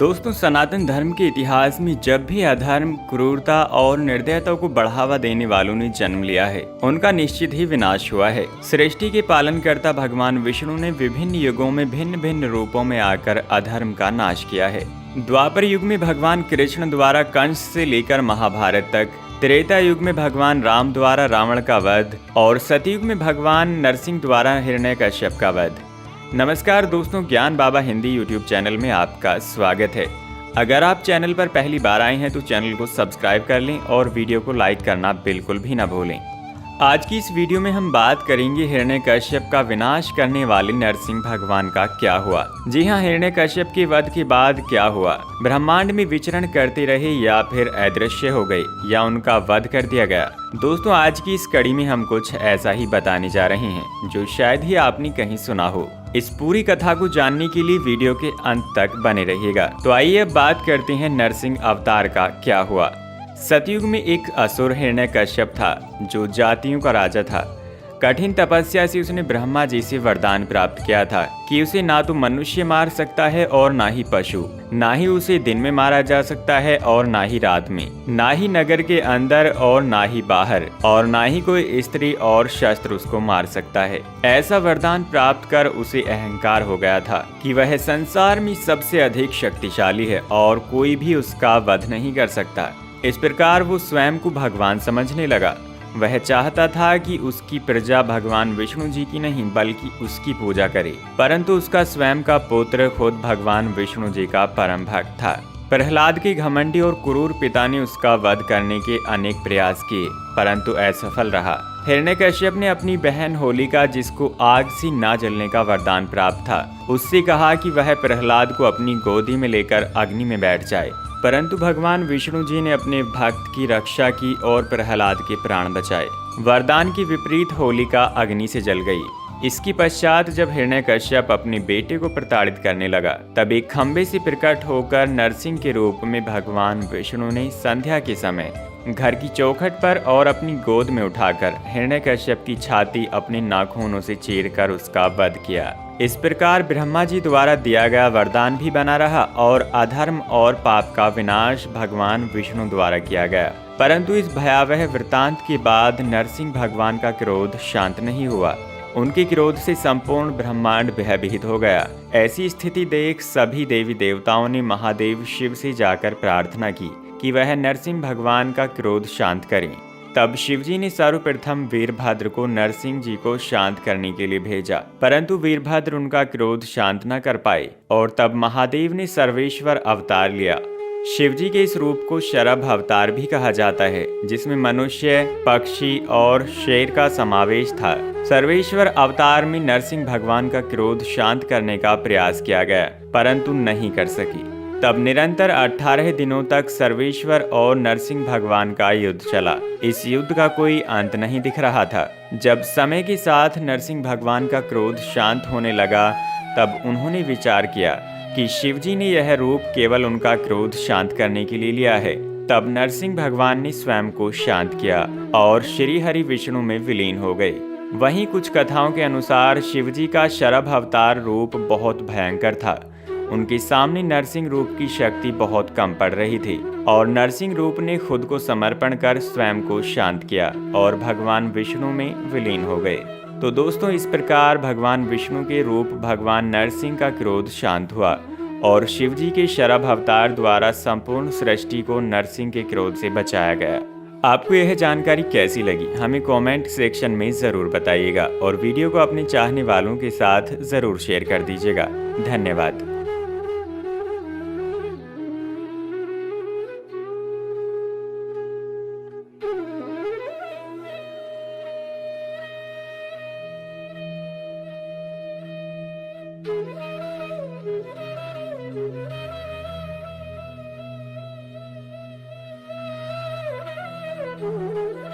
दोस्तों, सनातन धर्म के इतिहास में जब भी अधर्म, क्रूरता और निर्दयता को बढ़ावा देने वालों ने जन्म लिया है, उनका निश्चित ही विनाश हुआ है। सृष्टि के पालनकर्ता भगवान विष्णु ने विभिन्न युगों में भिन्न भिन्न रूपों में आकर अधर्म का नाश किया है। द्वापर युग में भगवान कृष्ण द्वारा कंस से लेकर महाभारत तक, त्रेता युग में भगवान राम द्वारा रावण का वध और सतयुग में भगवान नरसिंह द्वारा हिरण्यकश्यप का वध। नमस्कार दोस्तों, ज्ञान बाबा हिंदी यूट्यूब चैनल में आपका स्वागत है। अगर आप चैनल पर पहली बार आए हैं तो चैनल को सब्सक्राइब कर लें और वीडियो को लाइक करना बिल्कुल भी ना भूलें। आज की इस वीडियो में हम बात करेंगे हिरण्यकश्यप का विनाश करने वाले नरसिंह भगवान का क्या हुआ। जी हाँ, हिरण्यकश्यप के वध के बाद क्या हुआ। ब्रह्मांड में विचरण करते रहे या फिर अदृश्य हो गए या उनका वध कर दिया गया। दोस्तों, आज की इस कड़ी में हम कुछ ऐसा ही बताने जा रहे हैं जो शायद ही आपने कहीं सुना हो। इस पूरी कथा को जानने के लिए वीडियो के अंत तक बने रहिएगा। तो आइए अब बात करते हैं नरसिंह अवतार का क्या हुआ। सतयुग में एक असुर हिरण्यकश्यप था जो जातियों का राजा था। कठिन तपस्या से उसने ब्रह्मा जी से वरदान प्राप्त किया था कि उसे ना तो मनुष्य मार सकता है और ना ही पशु, ना ही उसे दिन में मारा जा सकता है और ना ही रात में, ना ही नगर के अंदर और ना ही बाहर, और ना ही कोई स्त्री और शस्त्र उसको मार सकता है। ऐसा वरदान प्राप्त कर उसे अहंकार हो गया था कि वह संसार में सबसे अधिक शक्तिशाली है और कोई भी उसका वध नहीं कर सकता। इस प्रकार वो स्वयं को भगवान समझने लगा। वह चाहता था कि उसकी प्रजा भगवान विष्णु जी की नहीं बल्कि उसकी पूजा करे, परंतु उसका स्वयं का पुत्र खुद भगवान विष्णु जी का परम भक्त था। प्रहलाद के घमंडी और क्रूर पिता ने उसका वध करने के अनेक प्रयास किए, परंतु असफल रहा। हिरण्यकश्यप ने अपनी बहन होलिका, जिसको आग से ना जलने का वरदान प्राप्त था, उससे कहा कि वह प्रहलाद को अपनी गोदी में लेकर अग्नि में बैठ जाए, परंतु भगवान विष्णु जी ने अपने भक्त की रक्षा की और प्रहलाद के प्राण बचाए। वरदान के विपरीत होलिका अग्नि से जल गई। इसके पश्चात जब हिरण्यकश्यप अपने बेटे को प्रताड़ित करने लगा, तब एक खंभे से प्रकट होकर नरसिंह के रूप में भगवान विष्णु ने संध्या के समय घर की चौखट पर और अपनी गोद में उठाकर हिरण्यकश्यप की छाती अपने नाखूनों से चीरकर उसका वध किया। इस प्रकार ब्रह्मा जी द्वारा दिया गया वरदान भी बना रहा और अधर्म और पाप का विनाश भगवान विष्णु द्वारा किया गया। परंतु इस भयावह वृतांत के बाद नरसिंह भगवान का क्रोध शांत नहीं हुआ। उनके क्रोध से संपूर्ण ब्रह्मांड भयभीत हो गया। ऐसी स्थिति देख सभी देवी देवताओं ने महादेव शिव से जाकर प्रार्थना की कि वह नरसिंह भगवान का क्रोध शांत करें। तब शिवजी ने सर्वप्रथम वीरभद्र को नरसिंह जी को शांत करने के लिए भेजा, परंतु वीरभद्र उनका क्रोध शांत न कर पाए और तब महादेव ने सर्वेश्वर अवतार लिया। शिवजी के इस रूप को शरभ अवतार भी कहा जाता है, जिसमें मनुष्य, पक्षी और शेर का समावेश था। सर्वेश्वर अवतार में नरसिंह भगवान का क्रोध शांत करने का प्रयास किया गया, परंतु नहीं कर सकी। तब निरंतर 18 दिनों तक सर्वेश्वर और नरसिंह भगवान का युद्ध चला। इस युद्ध का कोई अंत नहीं दिख रहा था। जब समय के साथ नरसिंह भगवान का क्रोध शांत होने लगा, तब उन्होंने विचार किया कि शिवजी ने यह रूप केवल उनका क्रोध शांत करने के लिए लिया है। तब नरसिंह भगवान ने स्वयं को शांत किया और श्री हरि विष्णु में विलीन हो गए। वहीं कुछ कथाओं के अनुसार शिवजी का शरभ अवतार रूप बहुत भयंकर था। उनके सामने नरसिंह रूप की शक्ति बहुत कम पड़ रही थी और नरसिंह रूप ने खुद को समर्पण कर स्वयं को शांत किया और भगवान विष्णु में विलीन हो गए। तो दोस्तों, इस प्रकार भगवान विष्णु के रूप भगवान नरसिंह का क्रोध शांत हुआ और शिवजी के शरभ अवतार द्वारा संपूर्ण सृष्टि को नरसिंह के क्रोध से बचाया गया। आपको यह जानकारी कैसी लगी, हमें कमेंट सेक्शन में ज़रूर बताइएगा और वीडियो को अपने चाहने वालों के साथ ज़रूर शेयर कर दीजिएगा। धन्यवाद। Thank you.